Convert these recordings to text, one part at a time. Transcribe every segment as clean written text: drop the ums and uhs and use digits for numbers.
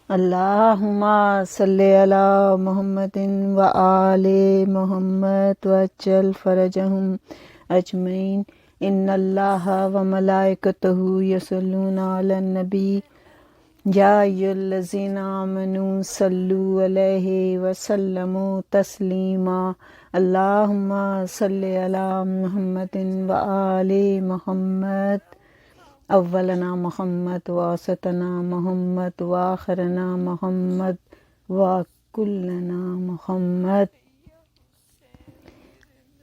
اللہم صلی علی محمد و آل محمد وجل فرجہم اجمعین۔ ان اللہ و ملائکتہ یصلون علی النبی یا ایھا الذین آمنوا صلوا علیہ وسلموا تسلیما۔ اللہم صلی علی محمد و آل محمد، اولنا محمد واسطنا محمد وآخرنا محمد وکلنا محمد۔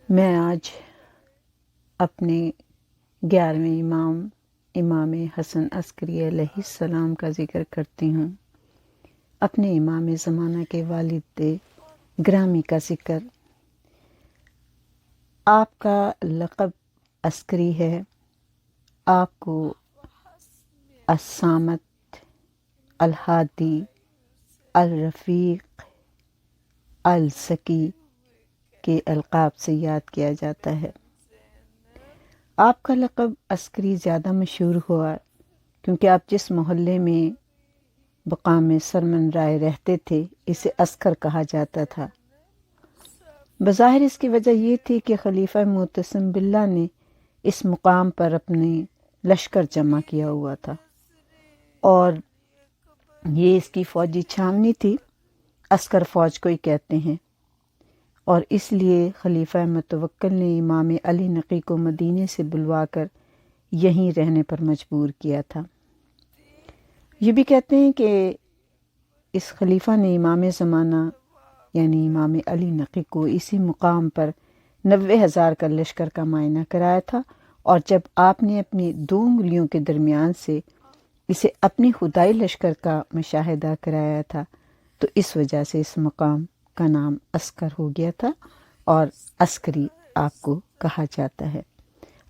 میں آج اپنے 11ویں امام حسن عسکری علیہ السلام کا ذکر کرتی ہوں، اپنے امام زمانہ کے والد گرامی کا ذکر۔ آپ کا لقب عسکری ہے، آپ کو الصامت، الہادی، الرفیق، الزکی کے القاب سے یاد کیا جاتا ہے۔ آپ کا لقب عسکری زیادہ مشہور ہوا کیونکہ آپ جس محلے میں مقام سرمن رائے رہتے تھے اسے عسکر کہا جاتا تھا۔ بظاہر اس کی وجہ یہ تھی کہ خلیفہ معتصم باللہ نے اس مقام پر اپنے لشکر جمع کیا ہوا تھا اور یہ اس کی فوجی چھاونی تھی، عسکر فوج کو ہی کہتے ہیں، اور اس لیے خلیفہ متوکل نے امام علی نقی کو مدینے سے بلوا کر یہیں رہنے پر مجبور کیا تھا۔ یہ بھی کہتے ہیں کہ اس خلیفہ نے امام زمانہ یعنی امام علی نقی کو اسی مقام پر 90,000 کا لشکر کا معائنہ کرایا تھا، اور جب آپ نے اپنی 2 انگلیوں کے درمیان سے اسے اپنی خدائی لشکر کا مشاہدہ کرایا تھا تو اس وجہ سے اس مقام کا نام عسکر ہو گیا تھا اور عسکری آپ کو کہا جاتا ہے۔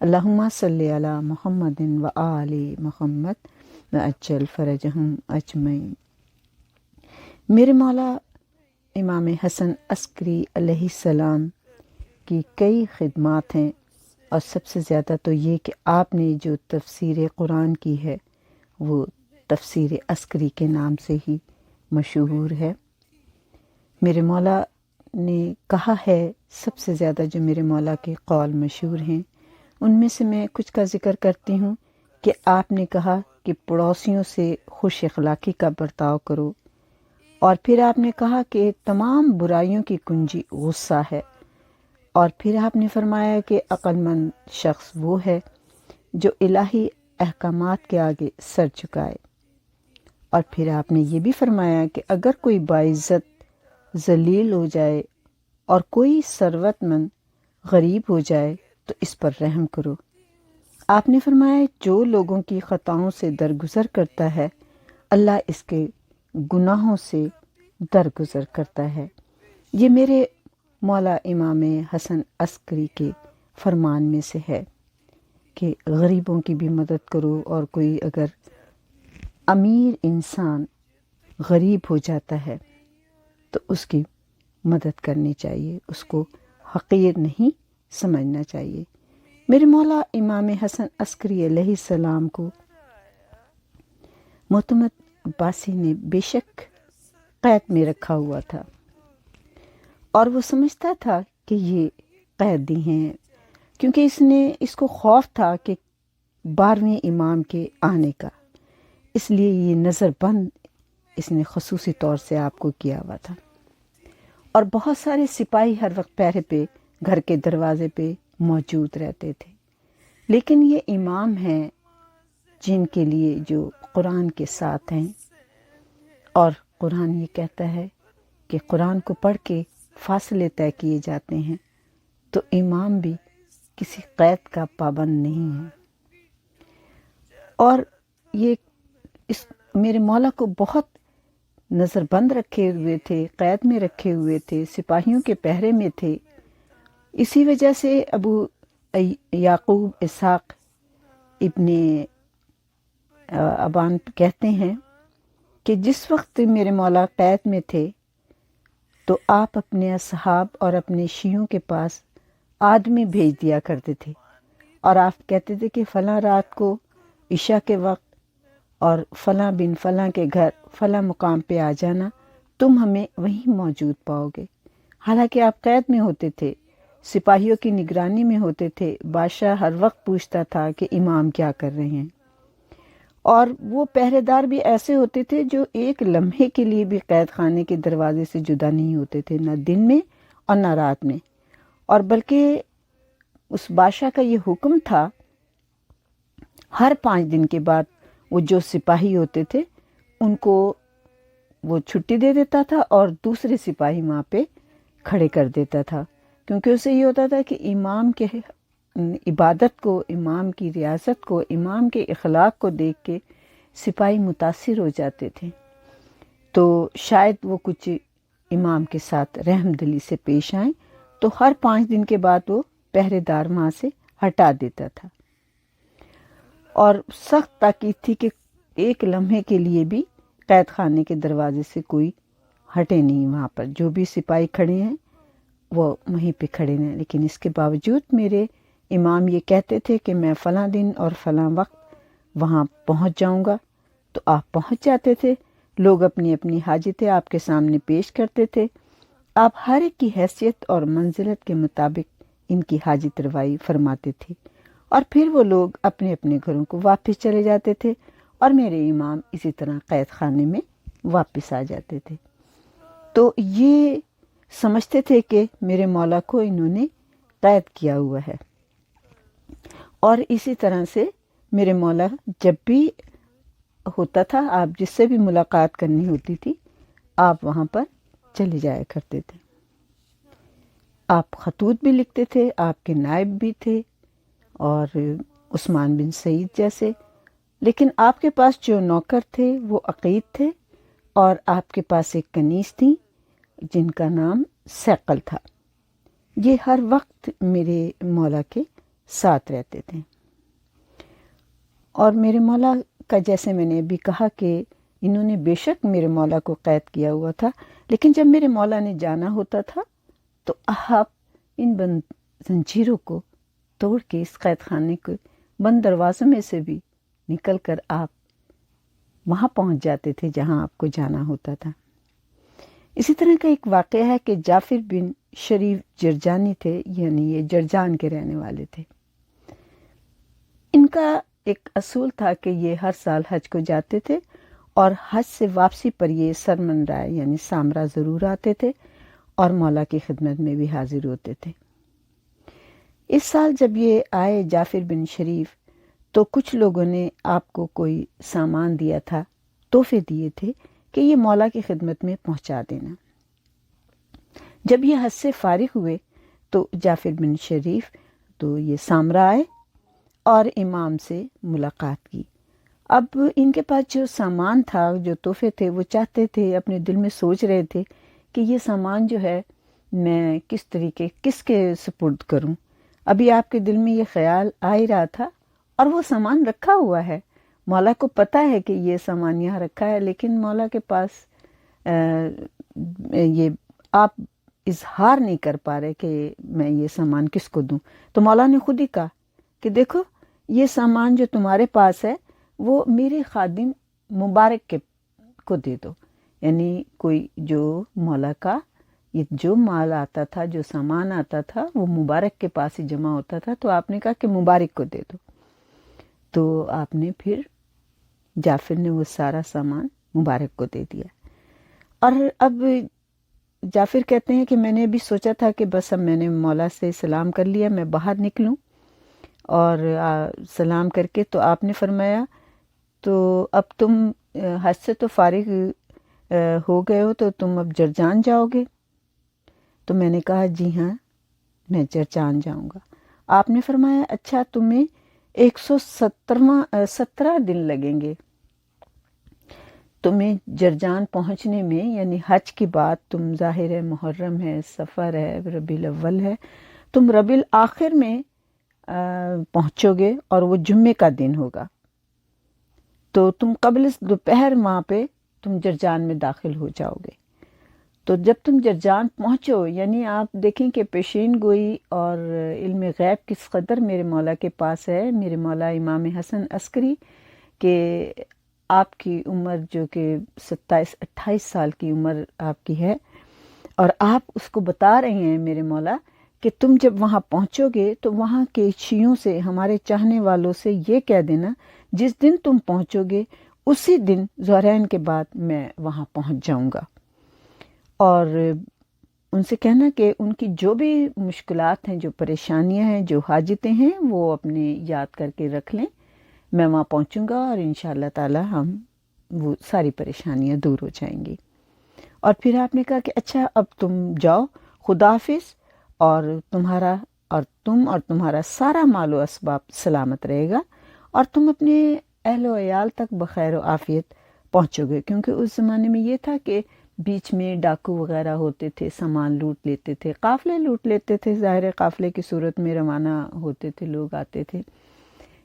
اللہم صلی علی محمد و آل محمد وعجل فرجہم اجمعین۔ میرے مولا امام حسن عسکری علیہ السلام کی کئی خدمات ہیں، اور سب سے زیادہ تو یہ کہ آپ نے جو تفسیر قرآن کی ہے وہ تفسیر عسکری کے نام سے ہی مشہور ہے۔ میرے مولا نے کہا ہے، سب سے زیادہ جو میرے مولا کے قول مشہور ہیں ان میں سے میں کچھ کا ذکر کرتی ہوں کہ آپ نے کہا کہ پڑوسیوں سے خوش اخلاقی کا برتاؤ کرو، اور پھر آپ نے کہا کہ تمام برائیوں کی کنجی غصہ ہے، اور پھر آپ نے فرمایا کہ عقل مند شخص وہ ہے جو الہی احکامات کے آگے سر جھکائے، اور پھر آپ نے یہ بھی فرمایا کہ اگر کوئی باعزت ذلیل ہو جائے اور کوئی ثروت مند غریب ہو جائے تو اس پر رحم کرو۔ آپ نے فرمایا جو لوگوں کی خطاؤں سے درگزر کرتا ہے اللہ اس کے گناہوں سے درگزر کرتا ہے۔ یہ میرے مولا امام حسن عسکری کے فرمان میں سے ہے کہ غریبوں کی بھی مدد کرو، اور کوئی اگر امیر انسان غریب ہو جاتا ہے تو اس کی مدد کرنی چاہیے، اس کو حقیر نہیں سمجھنا چاہیے۔ میرے مولا امام حسن عسکری علیہ السلام کو معتمد عباسی نے بے شک قید میں رکھا ہوا تھا، اور وہ سمجھتا تھا کہ یہ قیدی ہیں، کیونکہ اس کو خوف تھا کہ 12ویں امام کے آنے کا، اس لیے یہ نظر بند اس نے خصوصی طور سے آپ کو کیا ہوا تھا، اور بہت سارے سپاہی ہر وقت پہرے پہ گھر کے دروازے پہ موجود رہتے تھے۔ لیکن یہ امام ہیں جن کے لیے جو قرآن کے ساتھ ہیں، اور قرآن یہ کہتا ہے کہ قرآن کو پڑھ کے فاصلے طے کیے جاتے ہیں، تو امام بھی کسی قید کا پابند نہیں ہے۔ اور یہ میرے مولا کو بہت نظر بند رکھے ہوئے تھے، قید میں رکھے ہوئے تھے، سپاہیوں کے پہرے میں تھے۔ اسی وجہ سے ابو یعقوب اسحاق ابن ابان کہتے ہیں کہ جس وقت میرے مولا قید میں تھے تو آپ اپنے اصحاب اور اپنے شیعوں کے پاس آدمی بھیج دیا کرتے تھے، اور آپ کہتے تھے کہ فلاں رات کو عشاء کے وقت اور فلاں بن فلاں کے گھر فلاں مقام پہ آ جانا، تم ہمیں وہیں موجود پاؤ گے۔ حالانکہ آپ قید میں ہوتے تھے، سپاہیوں کی نگرانی میں ہوتے تھے، بادشاہ ہر وقت پوچھتا تھا کہ امام کیا کر رہے ہیں، اور وہ پہرے دار بھی ایسے ہوتے تھے جو ایک لمحے کے لیے بھی قید خانے کے دروازے سے جدا نہیں ہوتے تھے، نہ دن میں اور نہ رات میں۔ اور بلکہ اس بادشاہ کا یہ حکم تھا، ہر 5 دن کے بعد وہ جو سپاہی ہوتے تھے ان کو وہ چھٹی دے دیتا تھا اور دوسرے سپاہی وہاں پہ کھڑے کر دیتا تھا، کیونکہ اسے یہ ہوتا تھا کہ امام کے عبادت کو، امام کی ریاست کو، امام کے اخلاق کو دیکھ کے سپاہی متاثر ہو جاتے تھے، تو شاید وہ کچھ امام کے ساتھ رحم دلی سے پیش آئیں، تو ہر 5 دن کے بعد وہ پہرے دار وہاں سے ہٹا دیتا تھا، اور سخت تاکید تھی کہ ایک لمحے کے لیے بھی قید خانے کے دروازے سے کوئی ہٹے نہیں، وہاں پر جو بھی سپاہی کھڑے ہیں وہ وہیں پہ کھڑے ہیں۔ لیکن اس کے باوجود میرے امام یہ کہتے تھے کہ میں فلاں دن اور فلاں وقت وہاں پہنچ جاؤں گا، تو آپ پہنچ جاتے تھے، لوگ اپنی اپنی حاجتیں آپ کے سامنے پیش کرتے تھے، آپ ہر ایک کی حیثیت اور منزلت کے مطابق ان کی حاجت روائی فرماتے تھے، اور پھر وہ لوگ اپنے اپنے گھروں کو واپس چلے جاتے تھے، اور میرے امام اسی طرح قید خانے میں واپس آ جاتے تھے۔ تو یہ سمجھتے تھے کہ میرے مولا کو انہوں نے قید کیا ہوا ہے، اور اسی طرح سے میرے مولا جب بھی ہوتا تھا، آپ جس سے بھی ملاقات کرنی ہوتی تھی آپ وہاں پر چلے جایا کرتے تھے۔ آپ خطوط بھی لکھتے تھے، آپ کے نائب بھی تھے اور عثمان بن سعید جیسے، لیکن آپ کے پاس جو نوکر تھے وہ عقید تھے، اور آپ کے پاس ایک کنیز تھی جن کا نام ثقل تھا۔ یہ ہر وقت میرے مولا کے ساتھ رہتے تھے، اور میرے مولا کا جیسے میں نے ابھی کہا کہ انہوں نے بے شک میرے مولا کو قید کیا ہوا تھا، لیکن جب میرے مولا نے جانا ہوتا تھا تو آپ ان بند زنجیروں کو توڑ کے اس قید خانے کے بند دروازوں میں سے بھی نکل کر آپ وہاں پہنچ جاتے تھے جہاں آپ کو جانا ہوتا تھا۔ اسی طرح کا ایک واقعہ ہے کہ جعفر بن شریف جرجانی تھے، یعنی یہ جرجان کے رہنے والے تھے۔ ان کا ایک اصول تھا کہ یہ ہر سال حج کو جاتے تھے، اور حج سے واپسی پر یہ سرمنرائے یعنی سامرا ضرور آتے تھے اور مولا کی خدمت میں بھی حاضر ہوتے تھے۔ اس سال جب یہ آئے جعفر بن شریف، تو کچھ لوگوں نے آپ کو کوئی سامان دیا تھا، تحفے دیے تھے کہ یہ مولا کی خدمت میں پہنچا دینا۔ جب یہ حج سے فارغ ہوئے تو جعفر بن شریف تو یہ سامرا آئے اور امام سے ملاقات کی۔ اب ان کے پاس جو سامان تھا، جو تحفے تھے، وہ چاہتے تھے، اپنے دل میں سوچ رہے تھے کہ یہ سامان جو ہے میں کس طریقے کس کے سپرد کروں۔ ابھی آپ کے دل میں یہ خیال آ ہی رہا تھا، اور وہ سامان رکھا ہوا ہے، مولا کو پتہ ہے کہ یہ سامان یہاں رکھا ہے، لیکن مولا کے پاس یہ آپ اظہار نہیں کر پا رہے کہ میں یہ سامان کس کو دوں۔ تو مولا نے خود ہی کہا کہ دیکھو یہ سامان جو تمہارے پاس ہے وہ میرے خادم مبارک کو دے دو، یعنی کوئی جو مولا کا یہ جو مال آتا تھا، جو سامان آتا تھا، وہ مبارک کے پاس ہی جمع ہوتا تھا، تو آپ نے کہا کہ مبارک کو دے دو۔ تو آپ نے پھر جعفر نے وہ سارا سامان مبارک کو دے دیا۔ اور اب جعفر کہتے ہیں کہ میں نے بھی سوچا تھا کہ بس اب میں نے مولا سے سلام کر لیا، میں باہر نکلوں، اور سلام کر کے تو آپ نے فرمایا تو اب تم حج سے تو فارغ ہو گئے ہو، تو تم اب جرجان جاؤ گے؟ تو میں نے کہا جی ہاں میں جرجان جاؤں گا۔ آپ نے فرمایا اچھا تمہیں 117 دن لگیں گے تمہیں جرجان پہنچنے میں، یعنی حج کی بات، تم ظاہر ہے محرم ہے، سفر ہے، ربیع الاول ہے، تم ربیع الآخر میں پہنچو گے، اور وہ جمعے کا دن ہوگا، تو تم قبل دوپہر وہاں پہ تم جرجان میں داخل ہو جاؤ گے۔ تو جب تم جرجان پہنچو، یعنی آپ دیکھیں کہ پیشین گوئی اور علم غیب کس قدر میرے مولا کے پاس ہے، میرے مولا امام حسن عسکری، کہ آپ کی عمر جو کہ 27-28 سال کی عمر آپ کی ہے، اور آپ اس کو بتا رہے ہیں میرے مولا کہ تم جب وہاں پہنچو گے تو وہاں کے شیعوں سے، ہمارے چاہنے والوں سے یہ کہہ دینا جس دن تم پہنچو گے اسی دن ظہرین کے بعد میں وہاں پہنچ جاؤں گا، اور ان سے کہنا کہ ان کی جو بھی مشکلات ہیں، جو پریشانیاں ہیں، جو حاجتیں ہیں، وہ اپنے یاد کر کے رکھ لیں، میں وہاں پہنچوں گا اور انشاءاللہ تعالی ہم وہ ساری پریشانیاں دور ہو جائیں گی۔ اور پھر آپ نے کہا کہ اچھا اب تم جاؤ، خدا حافظ، اور تم اور تمہارا سارا مال و اسباب سلامت رہے گا، اور تم اپنے اہل و عیال تک بخیر و عافیت پہنچو گے، کیونکہ اس زمانے میں یہ تھا کہ بیچ میں ڈاکو وغیرہ ہوتے تھے، سامان لوٹ لیتے تھے، قافلے لوٹ لیتے تھے، ظاہر قافلے کی صورت میں روانہ ہوتے تھے، لوگ آتے تھے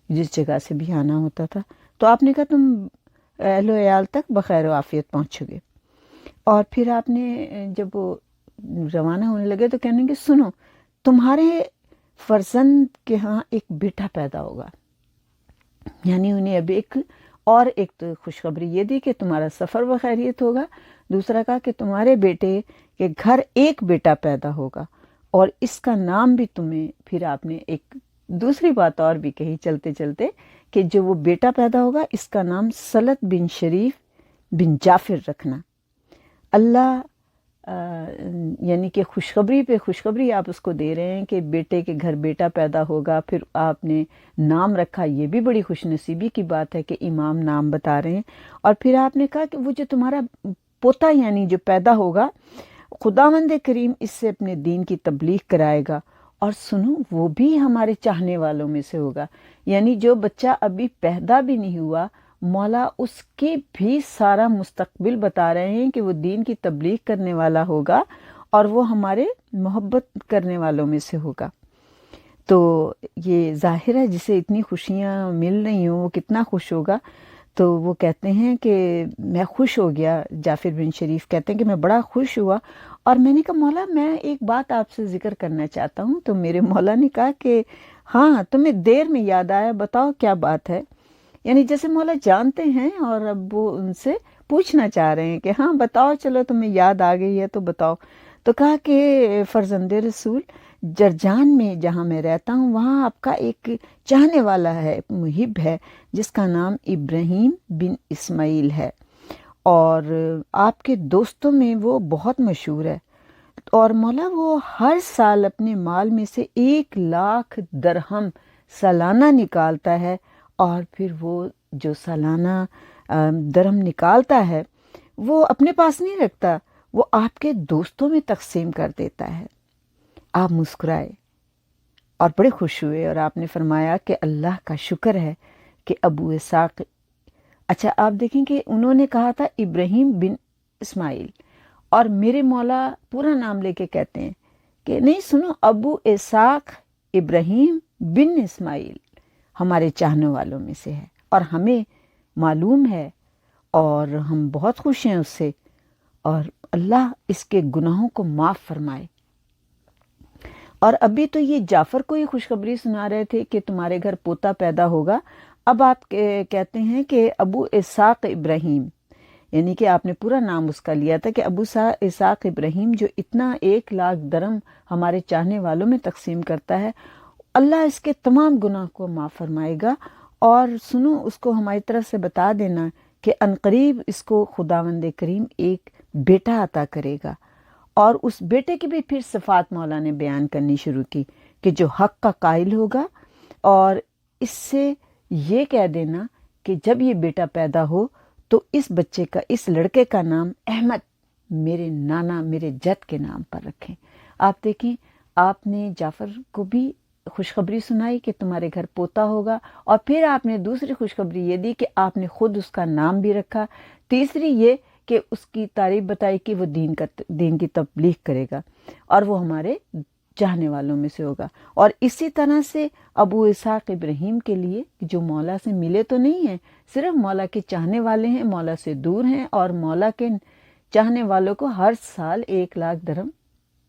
جس جگہ سے بھی آنا ہوتا تھا، تو آپ نے کہا تم اہل و عیال تک بخیر و عافیت پہنچو گے۔ اور پھر آپ نے جب وہ روانہ ہونے لگے تو کہنے کہ سنو، تمہارے فرزند کے ہاں ایک بیٹا پیدا ہوگا، یعنی انہیں اب ایک تو خوشخبری یہ دی کہ تمہارا سفر بخیریت ہوگا، دوسرا کہا کہ تمہارے بیٹے کے گھر ایک بیٹا پیدا ہوگا، اور اس کا نام بھی تمہیں، پھر آپ نے ایک دوسری بات اور بھی کہی چلتے چلتے کہ جو وہ بیٹا پیدا ہوگا اس کا نام سلط بن شریف بن جعفر رکھنا۔ اللہ یعنی کہ خوشخبری پہ خوشخبری آپ اس کو دے رہے ہیں کہ بیٹے کے گھر بیٹا پیدا ہوگا، پھر آپ نے نام رکھا، یہ بھی بڑی خوش نصیبی کی بات ہے کہ امام نام بتا رہے ہیں، اور پھر آپ نے کہا کہ وہ جو تمہارا پوتا یعنی جو پیدا ہوگا، خداوند کریم اس سے اپنے دین کی تبلیغ کرائے گا، اور سنو وہ بھی ہمارے چاہنے والوں میں سے ہوگا، یعنی جو بچہ ابھی پیدا بھی نہیں ہوا، مولا اس کی بھی سارا مستقبل بتا رہے ہیں کہ وہ دین کی تبلیغ کرنے والا ہوگا اور وہ ہمارے محبت کرنے والوں میں سے ہوگا۔ تو یہ ظاہر ہے جسے اتنی خوشیاں مل رہی ہوں وہ کتنا خوش ہوگا۔ تو وہ کہتے ہیں کہ میں خوش ہو گیا، جعفر بن شریف کہتے ہیں کہ میں بڑا خوش ہوا، اور میں نے کہا مولا میں ایک بات آپ سے ذکر کرنا چاہتا ہوں۔ تو میرے مولا نے کہا کہ ہاں تمہیں دیر میں یاد آیا، بتاؤ کیا بات ہے، یعنی جیسے مولا جانتے ہیں اور اب وہ ان سے پوچھنا چاہ رہے ہیں کہ ہاں بتاؤ، چلو تمہیں یاد آ گئی ہے تو بتاؤ۔ تو کہا کہ فرزند رسول، جرجان میں جہاں میں رہتا ہوں وہاں آپ کا ایک چاہنے والا ہے، محب ہے، جس کا نام ابراہیم بن اسماعیل ہے، اور آپ کے دوستوں میں وہ بہت مشہور ہے، اور مولا وہ ہر سال اپنے مال میں سے 1,00,000 درہم سالانہ نکالتا ہے، اور پھر وہ جو سالانہ درہم نکالتا ہے وہ اپنے پاس نہیں رکھتا، وہ آپ کے دوستوں میں تقسیم کر دیتا ہے۔ آپ مسکرائے اور بڑے خوش ہوئے، اور آپ نے فرمایا کہ اللہ کا شکر ہے کہ ابو اسحاق، اچھا آپ دیکھیں کہ انہوں نے کہا تھا ابراہیم بن اسماعیل، اور میرے مولا پورا نام لے کے کہتے ہیں کہ نہیں سنو، ابو اسحاق ابراہیم بن اسماعیل ہمارے چاہنے والوں میں سے ہے، اور ہمیں معلوم ہے اور ہم بہت خوش ہیں اس سے، اور اللہ اس کے گناہوں کو معاف فرمائے۔ اور ابھی تو یہ جعفر کو ہی خوشخبری سنا رہے تھے کہ تمہارے گھر پوتا پیدا ہوگا، اب آپ کہتے ہیں کہ ابو اسحاق ابراہیم، یعنی کہ آپ نے پورا نام اس کا لیا تھا کہ ابو اسحاق ابراہیم جو اتنا 1,00,000 درہم ہمارے چاہنے والوں میں تقسیم کرتا ہے، اللہ اس کے تمام گناہ کو معاف فرمائے گا، اور سنو اس کو ہماری طرف سے بتا دینا کہ عنقریب اس کو خداوند کریم ایک بیٹا عطا کرے گا، اور اس بیٹے کی بھی پھر صفات مولا نے بیان کرنی شروع کی کہ جو حق کا قائل ہوگا، اور اس سے یہ کہہ دینا کہ جب یہ بیٹا پیدا ہو تو اس بچے کا، اس لڑکے کا نام احمد میرے نانا، میرے جد کے نام پر رکھیں۔ آپ دیکھیں، آپ نے جعفر کو بھی خوشخبری سنائی کہ تمہارے گھر پوتا ہوگا، اور پھر آپ نے دوسری خوشخبری یہ دی کہ آپ نے خود اس کا نام بھی رکھا، تیسری یہ کہ اس کی تعریف بتائی کہ وہ دین کی تبلیغ کرے گا اور وہ ہمارے چاہنے والوں میں سے ہوگا۔ اور اسی طرح سے ابو اسحاق ابراہیم کے لیے جو مولا سے ملے تو نہیں ہیں، صرف مولا کے چاہنے والے ہیں، مولا سے دور ہیں، اور مولا کے چاہنے والوں کو ہر سال 1,00,000 درہم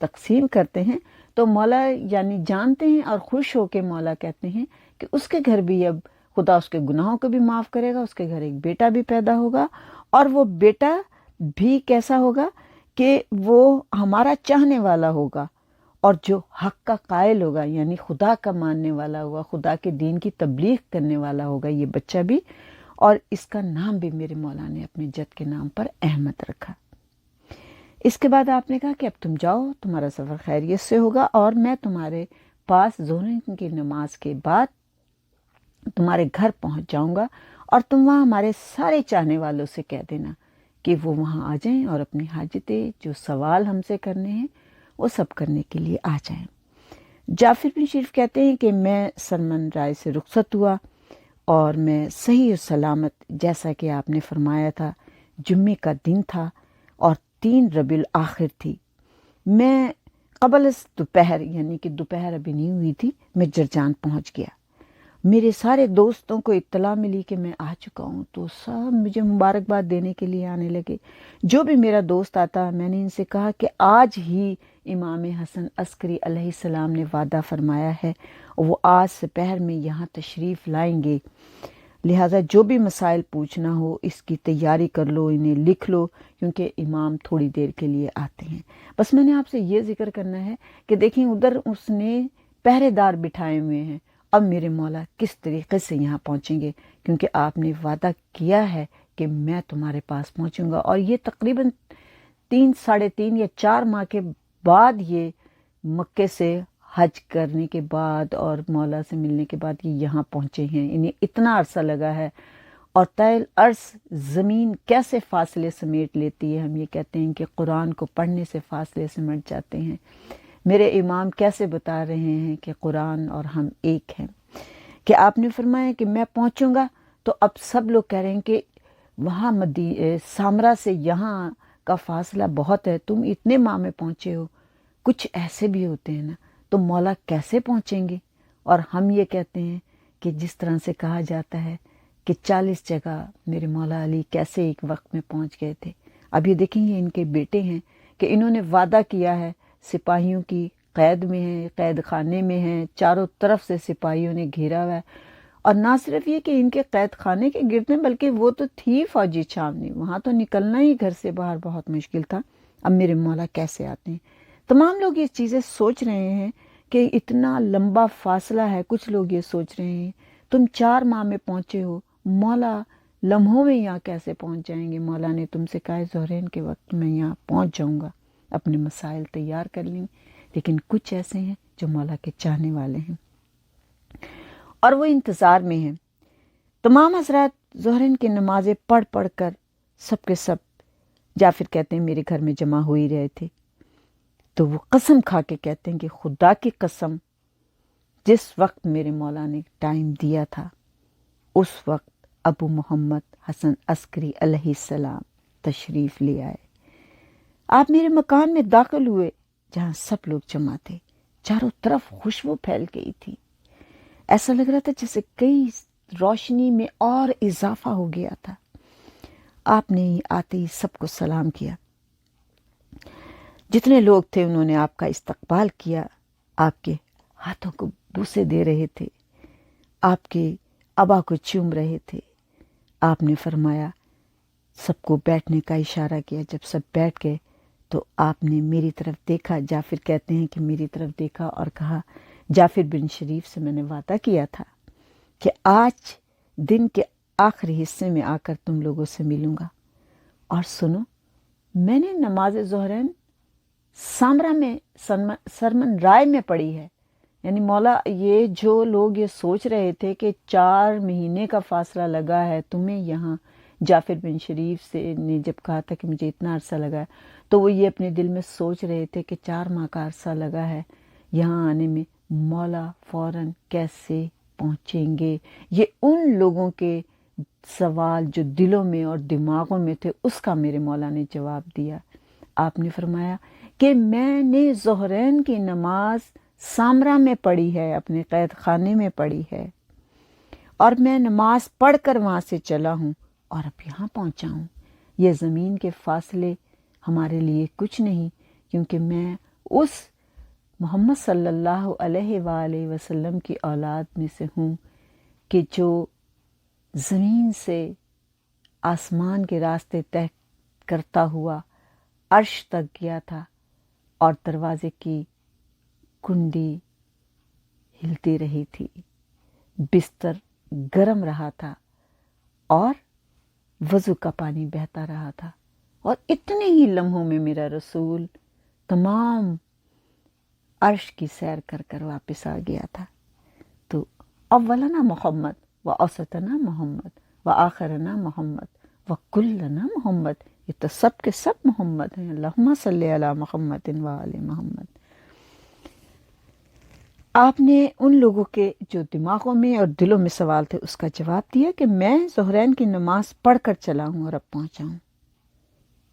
تقسیم کرتے ہیں، تو مولا یعنی جانتے ہیں اور خوش ہو کے مولا کہتے ہیں کہ اس کے گھر بھی اب خدا اس کے گناہوں کو بھی معاف کرے گا، اس کے گھر ایک بیٹا بھی پیدا ہوگا، اور وہ بیٹا بھی کیسا ہوگا کہ وہ ہمارا چاہنے والا ہوگا، اور جو حق کا قائل ہوگا، یعنی خدا کا ماننے والا ہوگا، خدا کے دین کی تبلیغ کرنے والا ہوگا یہ بچہ بھی، اور اس کا نام بھی میرے مولا نے اپنے جد کے نام پر احمد رکھا۔ اس کے بعد آپ نے کہا کہ اب تم جاؤ، تمہارا سفر خیریت سے ہوگا، اور میں تمہارے پاس ظہر کی نماز کے بعد تمہارے گھر پہنچ جاؤں گا، اور تم وہاں ہمارے سارے چاہنے والوں سے کہہ دینا کہ وہ وہاں آ جائیں اور اپنی حاجتیں جو سوال ہم سے کرنے ہیں وہ سب کرنے کے لیے آ جائیں۔ جعفر بن شریف کہتے ہیں کہ میں سرمن رائے سے رخصت ہوا، اور میں صحیح و سلامت، جیسا کہ آپ نے فرمایا تھا، جمعے کا دن تھا اور 3 ربیع الاخر تھی۔ میں قبل از دوپہر، یعنی کہ دوپہر ابھی نہیں ہوئی تھی، میں جرجان پہنچ گیا۔ میرے سارے دوستوں کو اطلاع ملی کہ میں آ چکا ہوں، تو سب مجھے مبارکباد دینے کے لیے آنے لگے۔ جو بھی میرا دوست آتا، میں نے ان سے کہا کہ آج ہی امام حسن عسکری علیہ السلام نے وعدہ فرمایا ہے، وہ آج سپہر میں یہاں تشریف لائیں گے، لہٰذا جو بھی مسائل پوچھنا ہو اس کی تیاری کر لو، انہیں لکھ لو، کیونکہ امام تھوڑی دیر کے لیے آتے ہیں۔ بس میں نے آپ سے یہ ذکر کرنا ہے کہ دیکھیں ادھر اس نے پہرے دار بٹھائے ہوئے ہیں، اب میرے مولا کس طریقے سے یہاں پہنچیں گے، کیونکہ آپ نے وعدہ کیا ہے کہ میں تمہارے پاس پہنچوں گا، اور یہ تقریباً 3 ساڑھے 3 یا 4 ماہ کے بعد یہ مکے سے حج کرنے کے بعد اور مولا سے ملنے کے بعد یہ یہاں پہنچے ہیں۔ انہیں اتنا عرصہ لگا ہے، اور طویل عرض زمین کیسے فاصلے سمیٹ لیتی ہے، ہم یہ کہتے ہیں کہ قرآن کو پڑھنے سے فاصلے سمٹ جاتے ہیں۔ میرے امام کیسے بتا رہے ہیں کہ قرآن اور ہم ایک ہیں، کہ آپ نے فرمایا کہ میں پہنچوں گا تو اب سب لوگ کہہ رہے ہیں کہ وہاں سامرا سے یہاں کا فاصلہ بہت ہے، تم اتنے ماہ میں پہنچے ہو، کچھ ایسے بھی ہوتے ہیں نا، تو مولا کیسے پہنچیں گے؟ اور ہم یہ کہتے ہیں کہ جس طرح سے کہا جاتا ہے کہ 40 جگہ میرے مولا علی کیسے ایک وقت میں پہنچ گئے تھے۔ اب یہ دیکھیں یہ ان کے بیٹے ہیں کہ انہوں نے وعدہ کیا ہے، سپاہیوں کی قید میں ہیں، قید خانے میں ہیں، چاروں طرف سے سپاہیوں نے گھیرا ہوا ہے، اور نہ صرف یہ کہ ان کے قید خانے کے گرد میں، بلکہ وہ تو تھی فوجی چھاونی، وہاں تو نکلنا ہی گھر سے باہر بہت مشکل تھا۔ اب میرے مولا کیسے آتے ہیں؟ تمام لوگ یہ چیزیں سوچ رہے ہیں کہ اتنا لمبا فاصلہ ہے، کچھ لوگ یہ سوچ رہے ہیں تم 4 ماہ میں پہنچے ہو، مولا لمحوں میں یہاں کیسے پہنچ جائیں گے؟ مولا نے تم سے کہا ظہرین کے وقت میں یہاں پہنچ جاؤں گا، اپنے مسائل تیار کر لیں۔ لیکن کچھ ایسے ہیں جو مولا کے چاہنے والے ہیں اور وہ انتظار میں ہیں۔ تمام حضرات ظہرین کی نمازیں پڑھ پڑھ کر سب کے سب، جعفر کہتے ہیں، میرے گھر میں جمع ہو ہی رہے تھے، تو وہ قسم کھا کے کہتے ہیں کہ خدا کی قسم، جس وقت میرے مولا نے ٹائم دیا تھا اس وقت ابو محمد حسن عسکری علیہ السلام تشریف لے آئے۔ آپ میرے مکان میں داخل ہوئے جہاں سب لوگ جمع تھے، چاروں طرف خوشبو پھیل گئی تھی، ایسا لگ رہا تھا جیسے کئی روشنی میں اور اضافہ ہو گیا تھا۔ آپ نے آتے ہی سب کو سلام کیا، جتنے لوگ تھے انہوں نے آپ کا استقبال کیا، آپ کے ہاتھوں کو بوسے دے رہے تھے، آپ کے ابا کو چوم رہے تھے۔ آپ نے فرمایا، سب کو بیٹھنے کا اشارہ کیا، جب سب بیٹھ گئے تو آپ نے میری طرف دیکھا، جعفر کہتے ہیں کہ میری طرف دیکھا اور کہا، جعفر بن شریف سے میں نے وعدہ کیا تھا کہ آج دن کے آخری حصے میں آ کر تم لوگوں سے ملوں گا، اور سنو، میں نے نماز ظہرین سامرا میں سرمن رائے میں پڑھی ہے۔ یعنی مولا، یہ جو لوگ یہ سوچ رہے تھے کہ 4 مہینے کا فاصلہ لگا ہے تمہیں یہاں، جعفر بن شریف سے نے جب کہا تھا کہ مجھے اتنا عرصہ لگا ہے، تو وہ یہ اپنے دل میں سوچ رہے تھے کہ 4 ماہ کا عرصہ لگا ہے یہاں آنے میں، مولا فوراً کیسے پہنچیں گے؟ یہ ان لوگوں کے سوال جو دلوں میں اور دماغوں میں تھے، اس کا میرے مولا نے جواب دیا۔ آپ نے فرمایا کہ میں نے ظہرین کی نماز سامرا میں پڑھی ہے، اپنے قید خانے میں پڑھی ہے، اور میں نماز پڑھ کر وہاں سے چلا ہوں اور اب یہاں پہنچا ہوں۔ یہ زمین کے فاصلے ہمارے لیے کچھ نہیں، کیونکہ میں اس محمد صلی اللہ علیہ وآلہ وسلم کی اولاد میں سے ہوں کہ جو زمین سے آسمان کے راستے طے کرتا ہوا عرش تک گیا تھا، اور دروازے کی کنڈی ہلتی رہی تھی، بستر گرم رہا تھا اور وضو کا پانی بہتا رہا تھا، اور اتنے ہی لمحوں میں میرا رسول تمام عرش کی سیر کر کر واپس آ گیا تھا۔ تو اولنا محمد و اوسطنا محمد و آخرنا محمد و کلنا محمد، یہ تو سب کے سب محمد ہیں۔ اللہم صلی علی محمد و آل محمد۔ آپ نے ان لوگوں کے جو دماغوں میں اور دلوں میں سوال تھے اس کا جواب دیا کہ میں ظہرین کی نماز پڑھ کر چلا ہوں اور اب پہنچا ہوں۔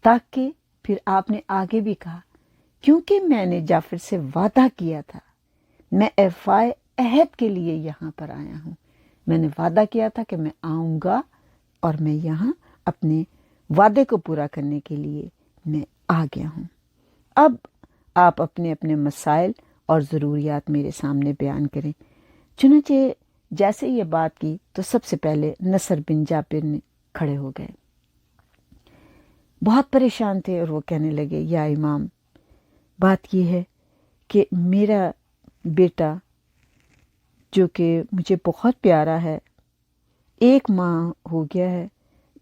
تاکہ پھر آپ نے آگے بھی کہا، کیونکہ میں نے جعفر سے وعدہ کیا تھا، میں ایفائے عہد کے لیے یہاں پر آیا ہوں۔ میں نے وعدہ کیا تھا کہ میں آؤں گا اور میں یہاں اپنے وعدے کو پورا کرنے کے لیے میں آ گیا ہوں۔ اب آپ اپنے اپنے مسائل اور ضروریات میرے سامنے بیان کریں۔ چنانچہ جیسے یہ بات کی تو سب سے پہلے نصر بن جابر نے کھڑے ہو گئے، بہت پریشان تھے، اور وہ کہنے لگے، یا امام، بات یہ ہے کہ میرا بیٹا جو کہ مجھے بہت پیارا ہے، 1 ماہ ہو گیا ہے،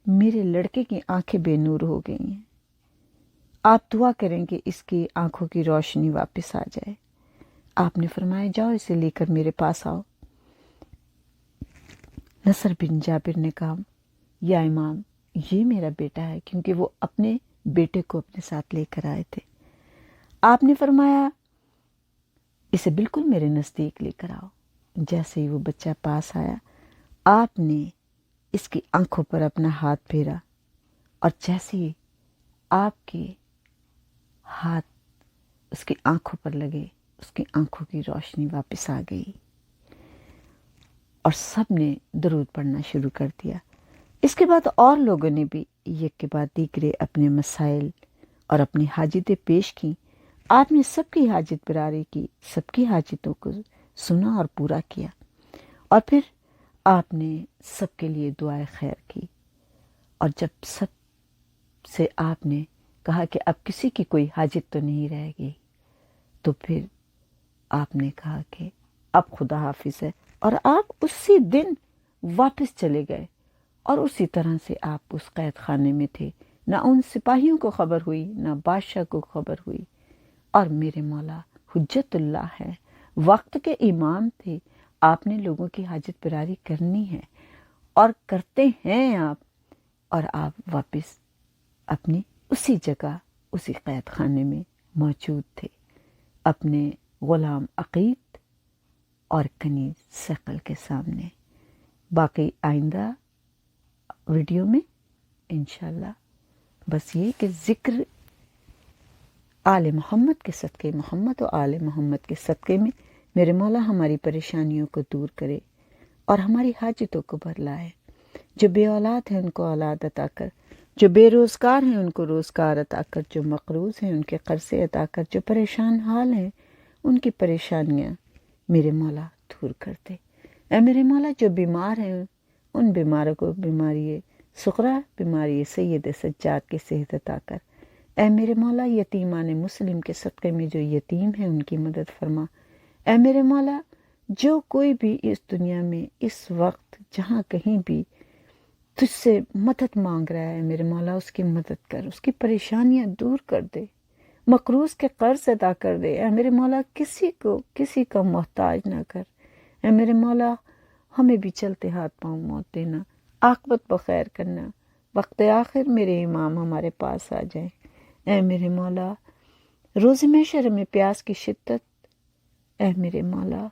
میرے لڑکے کی آنکھیں بے نور ہو گئی ہیں، آپ دعا کریں کہ اس کی آنکھوں کی روشنی واپس آ جائے۔ آپ نے فرمایا، جاؤ اسے لے کر میرے پاس آؤ۔ نصر بن جابر نے کہا، یا امام، یہ میرا بیٹا ہے، کیونکہ وہ اپنے بیٹے کو اپنے ساتھ لے کر آئے تھے۔ آپ نے فرمایا، اسے بالکل میرے نزدیک لے کر آؤ۔ جیسے ہی وہ بچہ پاس آیا، آپ نے اس کی آنکھوں پر اپنا ہاتھ پھیرا، اور جیسے ہی آپ کے ہاتھ اس کی آنکھوں پر لگے، اس کی آنکھوں کی روشنی واپس آ گئی، اور سب نے درود پڑھنا شروع کر دیا۔ اس کے بعد اور لوگوں نے بھی یک کے بعد دیگرے اپنے مسائل اور اپنی حاجتیں پیش کیں۔ آپ نے سب کی حاجت براری کی، سب کی حاجتوں کو سنا اور پورا کیا، اور پھر آپ نے سب کے لیے دعائے خیر کی۔ اور جب سب سے آپ نے کہا کہ اب کسی کی کوئی حاجت تو نہیں رہ گئی، تو پھر آپ نے کہا کہ اب خدا حافظ ہے، اور آپ اسی دن واپس چلے گئے، اور اسی طرح سے آپ اس قید خانے میں تھے۔ نہ ان سپاہیوں کو خبر ہوئی، نہ بادشاہ کو خبر ہوئی، اور میرے مولا حجت اللہ ہے، وقت کے امام تھے، آپ نے لوگوں کی حاجت براری کرنی ہے، اور کرتے ہیں آپ، اور آپ واپس اپنی اسی جگہ، اسی قید خانے میں موجود تھے، اپنے غلام عقیل اور کنیز ثقل کے سامنے۔ باقی آئندہ ویڈیو میں انشاءاللہ بس یہ کہ ذکر آل محمد کے صدقے محمد و آل محمد کے صدقے میں میرے مولا ہماری پریشانیوں کو دور کرے اور ہماری حاجتوں کو بھر لائے۔ جو بے اولاد ہیں ان کو اولاد عطا کر، جو بے روزگار ہیں ان کو روزگار عطا کر، جو مقروض ہیں ان کے قرضے عطا کر، جو پریشان حال ہیں ان کی پریشانیاں میرے مولا دور کر دے۔ اے میرے مولا جو بیمار ہیں ان بیماروں کو بیماری صغرا، بیماری سید سجاد کی صحت عطا کر۔ اے میرے مولا یتیمان مسلم کے صدقے میں جو یتیم ہیں ان کی مدد فرما۔ اے میرے مولا جو کوئی بھی اس دنیا میں اس وقت جہاں کہیں بھی تجھ سے مدد مانگ رہا ہے، میرے مولا اس کی مدد کر، اس کی پریشانیاں دور کر دے، مقروض کے قرض ادا کر دے۔ اے میرے مولا کسی کا محتاج نہ کر۔ اے میرے مولا ہمیں بھی چلتے ہاتھ پاؤں موت دینا، عاقبت بخیر کرنا، وقت آخر میرے امام ہمارے پاس آ جائیں۔ اے میرے مولا روز محشر میں پیاس کی شدت، اے میرے مولا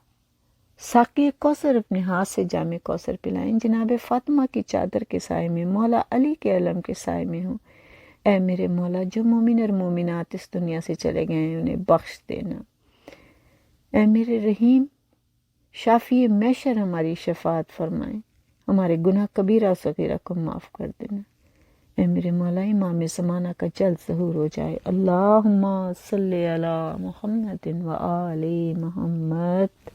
ساقی کوثر اپنے ہاتھ سے جام کوثر پلائیں، جناب فاطمہ کی چادر کے سائے میں، مولا علی کے علم کے سائے میں ہوں۔ اے میرے مولا جو مومن اور مومنات اس دنیا سے چلے گئے ہیں انہیں بخش دینا۔ اے میرے رحیم شافی محشر ہماری شفاعت فرمائیں، ہمارے گناہ کبیرہ و صغیرہ کو معاف کر دینا۔ اے میرے مولا امام زمانہ کا جلد ظہور ہو جائے۔ اللہم صلی علی محمد و آل محمد۔